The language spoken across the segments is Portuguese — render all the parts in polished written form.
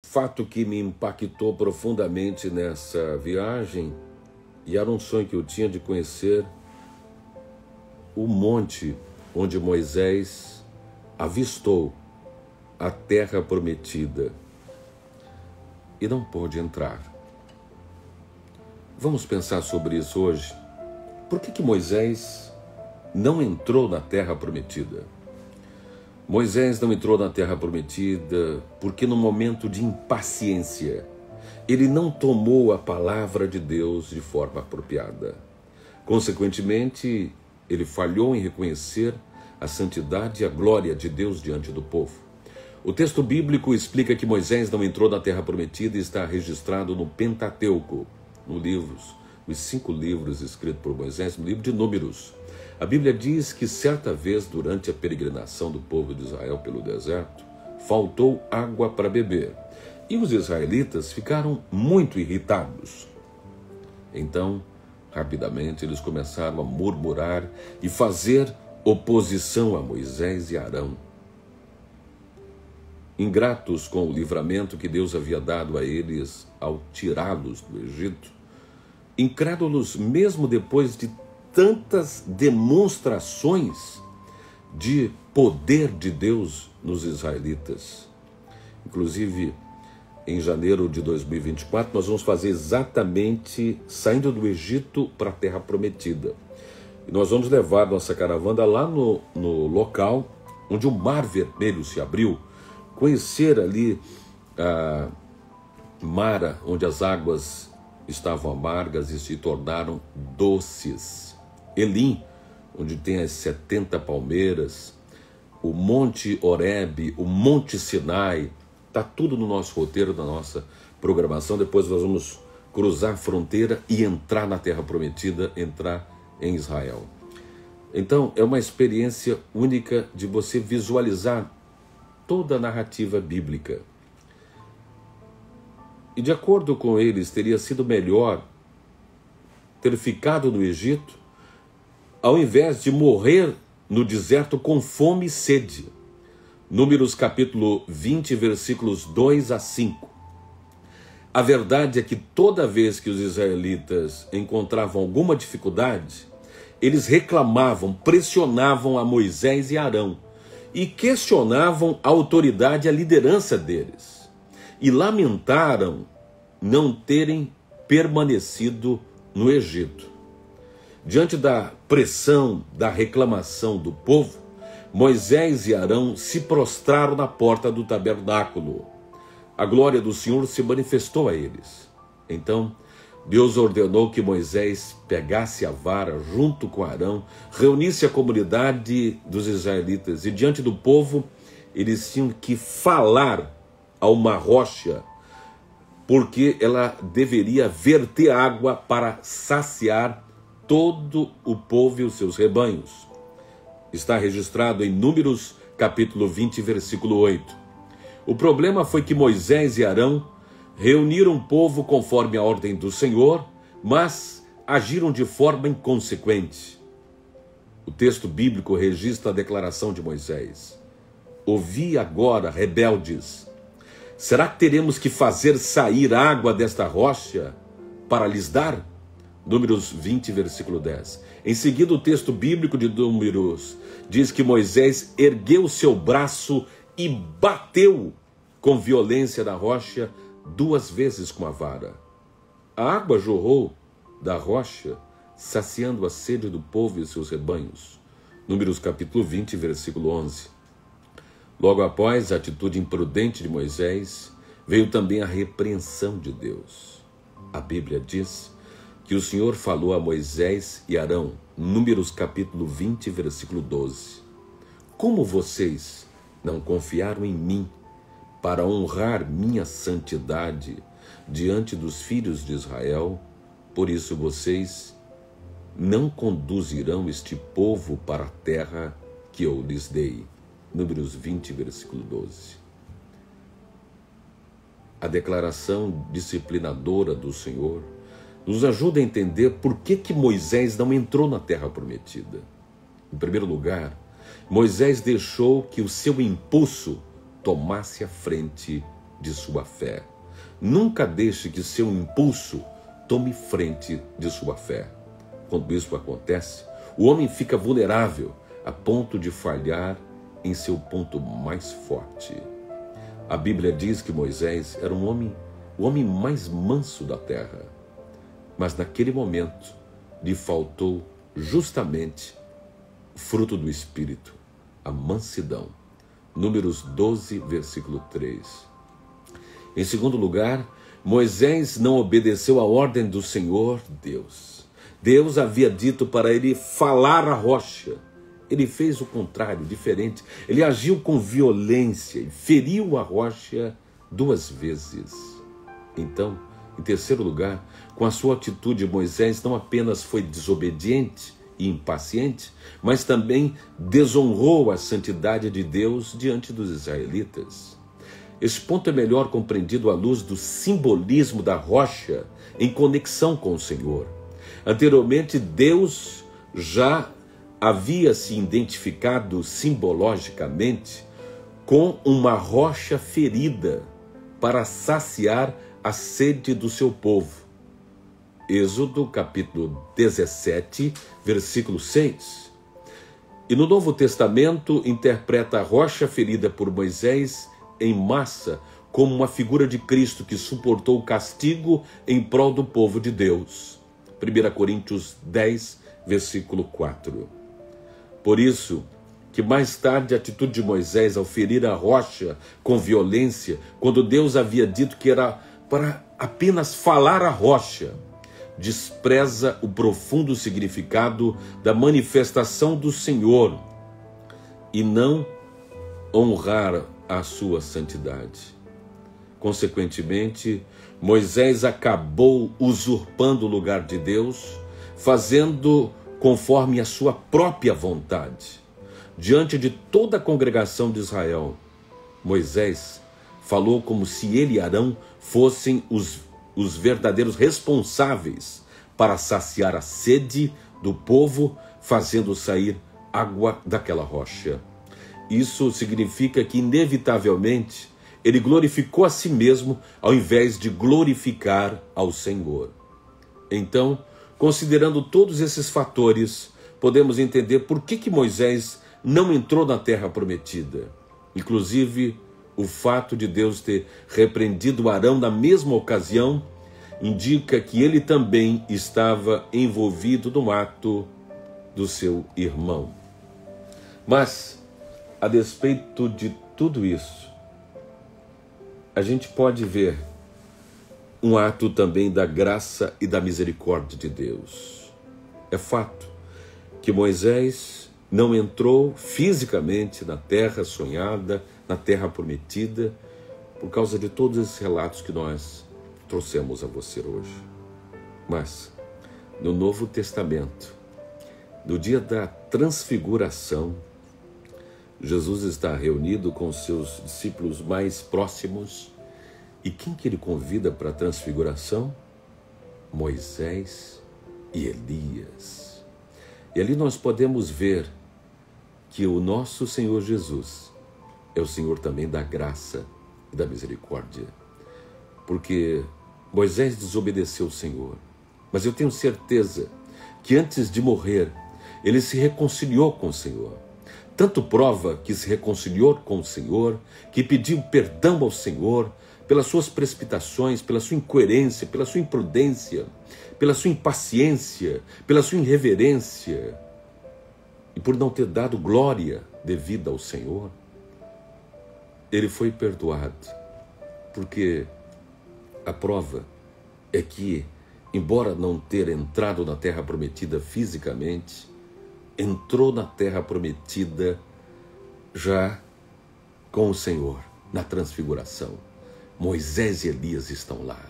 fato que me impactou profundamente nessa viagem, e era um sonho que eu tinha de conhecer o monte onde Moisés avistou a terra prometida e não pôde entrar. Vamos pensar sobre isso hoje. Por que Moisés não entrou na terra prometida? Moisés não entrou na terra prometida porque no momento de impaciência ele não tomou a palavra de Deus de forma apropriada. Consequentemente, ele falhou em reconhecer a santidade e a glória de Deus diante do povo. O texto bíblico explica que Moisés não entrou na terra prometida e está registrado no Pentateuco, os 5 livros escritos por Moisés, no livro de Números. A Bíblia diz que certa vez, durante a peregrinação do povo de Israel pelo deserto, faltou água para beber. E os israelitas ficaram muito irritados. Então, rapidamente, eles começaram a murmurar e fazer oposição a Moisés e Arão. Ingratos com o livramento que Deus havia dado a eles ao tirá-los do Egito, incrédulos mesmo depois de tantas demonstrações de poder de Deus nos israelitas. Inclusive, em janeiro de 2024, nós vamos fazer exatamente saindo do Egito para a Terra Prometida. E nós vamos levar nossa caravana lá no local onde o Mar Vermelho se abriu, conhecer ali a Mara, onde as águas estavam amargas e se tornaram doces. Elim, onde tem as 70 palmeiras, o Monte Horebe, o Monte Sinai, está tudo no nosso roteiro, na nossa programação. Depois nós vamos cruzar a fronteira e entrar na Terra Prometida, entrar em Israel. Então, é uma experiência única de você visualizar toda a narrativa bíblica. E de acordo com eles, teria sido melhor ter ficado no Egito, ao invés de morrer no deserto com fome e sede. Números capítulo 20, versículos 2 a 5. A verdade é que toda vez que os israelitas encontravam alguma dificuldade, eles reclamavam, pressionavam a Moisés e Arão e questionavam a autoridade e a liderança deles. E lamentaram não terem permanecido no Egito. Diante da pressão, da reclamação do povo, Moisés e Arão se prostraram na porta do tabernáculo. A glória do Senhor se manifestou a eles. Então, Deus ordenou que Moisés pegasse a vara junto com Arão, reunisse a comunidade dos israelitas e diante do povo eles tinham que falar a uma rocha, porque ela deveria verter água para saciar todo o povo e os seus rebanhos. Está registrado em Números capítulo 20, versículo 8. O problema foi que Moisés e Arão reuniram o povo conforme a ordem do Senhor, mas agiram de forma inconsequente. O texto bíblico registra a declaração de Moisés: ouvi agora, rebeldes, será que teremos que fazer sair água desta rocha para lhes dar? Números 20, versículo 10. Em seguida, o texto bíblico de Números diz que Moisés ergueu seu braço e bateu com violência na rocha 2 vezes com a vara. A água jorrou da rocha, saciando a sede do povo e seus rebanhos. Números capítulo 20, versículo 11. Logo após a atitude imprudente de Moisés, veio também a repreensão de Deus. A Bíblia diz que o Senhor falou a Moisés e Arão, Números capítulo 20, versículo 12. Como vocês não confiaram em mim para honrar minha santidade diante dos filhos de Israel, por isso vocês não conduzirão este povo para a terra que eu lhes dei. Números 20, versículo 12. A declaração disciplinadora do Senhor nos ajuda a entender por que Moisés não entrou na terra prometida. Em primeiro lugar, Moisés deixou que o seu impulso tomasse a frente de sua fé. Nunca deixe que seu impulso tome frente de sua fé. Quando isso acontece, o homem fica vulnerável a ponto de falhar em seu ponto mais forte. A Bíblia diz que Moisés era o homem mais manso da terra. Mas naquele momento lhe faltou justamente o fruto do Espírito, a mansidão. Números 12, versículo 3. Em segundo lugar, Moisés não obedeceu à ordem do Senhor Deus. Deus havia dito para ele falar à rocha. Ele fez o contrário, diferente. Ele agiu com violência e feriu a rocha 2 vezes. Então, em terceiro lugar, com a sua atitude, Moisés não apenas foi desobediente e impaciente, mas também desonrou a santidade de Deus diante dos israelitas. Esse ponto é melhor compreendido à luz do simbolismo da rocha em conexão com o Senhor. Anteriormente, Deus já havia se identificado simbologicamente com uma rocha ferida para saciar a sede do seu povo. Êxodo capítulo 17, versículo 6. E no Novo Testamento interpreta a rocha ferida por Moisés em massa como uma figura de Cristo que suportou o castigo em prol do povo de Deus. 1 Coríntios 10, versículo 4. Por isso que mais tarde a atitude de Moisés ao ferir a rocha com violência, quando Deus havia dito que era para apenas falar a rocha, despreza o profundo significado da manifestação do Senhor e não honrar a sua santidade. Consequentemente, Moisés acabou usurpando o lugar de Deus, fazendo conforme a sua própria vontade. Diante de toda a congregação de Israel, Moisés falou como se ele e Arão fossem os verdadeiros responsáveis para saciar a sede do povo, fazendo sair água daquela rocha. Isso significa que, inevitavelmente, ele glorificou a si mesmo ao invés de glorificar ao Senhor. Então, considerando todos esses fatores, podemos entender por que Moisés não entrou na terra prometida. Inclusive, o fato de Deus ter repreendido Arão na mesma ocasião indica que ele também estava envolvido no ato do seu irmão. Mas, a despeito de tudo isso, a gente pode ver um ato também da graça e da misericórdia de Deus. É fato que Moisés não entrou fisicamente na terra sonhada, na terra prometida, por causa de todos esses relatos que nós trouxemos a você hoje. Mas, no Novo Testamento, no dia da transfiguração, Jesus está reunido com os seus discípulos mais próximos. E quem que ele convida para a transfiguração? Moisés e Elias. E ali nós podemos ver que o nosso Senhor Jesus é o Senhor também da graça e da misericórdia. Porque Moisés desobedeceu o Senhor, mas eu tenho certeza que antes de morrer, ele se reconciliou com o Senhor. Tanto prova que se reconciliou com o Senhor, que pediu perdão ao Senhor pelas suas precipitações, pela sua incoerência, pela sua imprudência, pela sua impaciência, pela sua irreverência e por não ter dado glória devida ao Senhor. Ele foi perdoado, porque a prova é que, embora não ter entrado na terra prometida fisicamente, entrou na terra prometida já com o Senhor, na transfiguração. Moisés e Elias estão lá.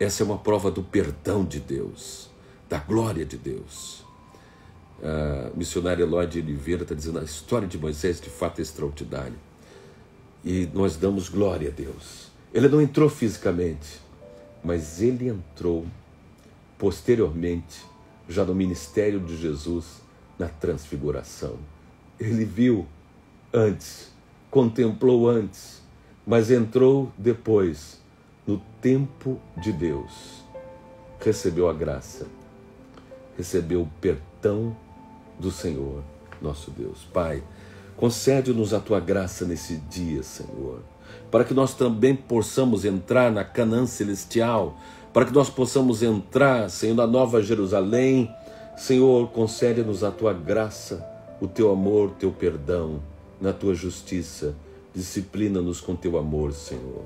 Essa é uma prova do perdão de Deus, da glória de Deus. A missionária Lloyd Oliveira está dizendo, a história de Moisés de fato é extraordinária. E nós damos glória a Deus. Ele não entrou fisicamente, mas ele entrou posteriormente, já no ministério de Jesus, na transfiguração. Ele viu antes, contemplou antes, mas entrou depois, no tempo de Deus, recebeu a graça, recebeu o perdão do Senhor, nosso Deus. Pai, concede-nos a tua graça nesse dia, Senhor, para que nós também possamos entrar na Canaã celestial, para que nós possamos entrar, Senhor, na Nova Jerusalém. Senhor, concede-nos a tua graça, o teu amor, o teu perdão, na tua justiça. Disciplina-nos com teu amor, Senhor.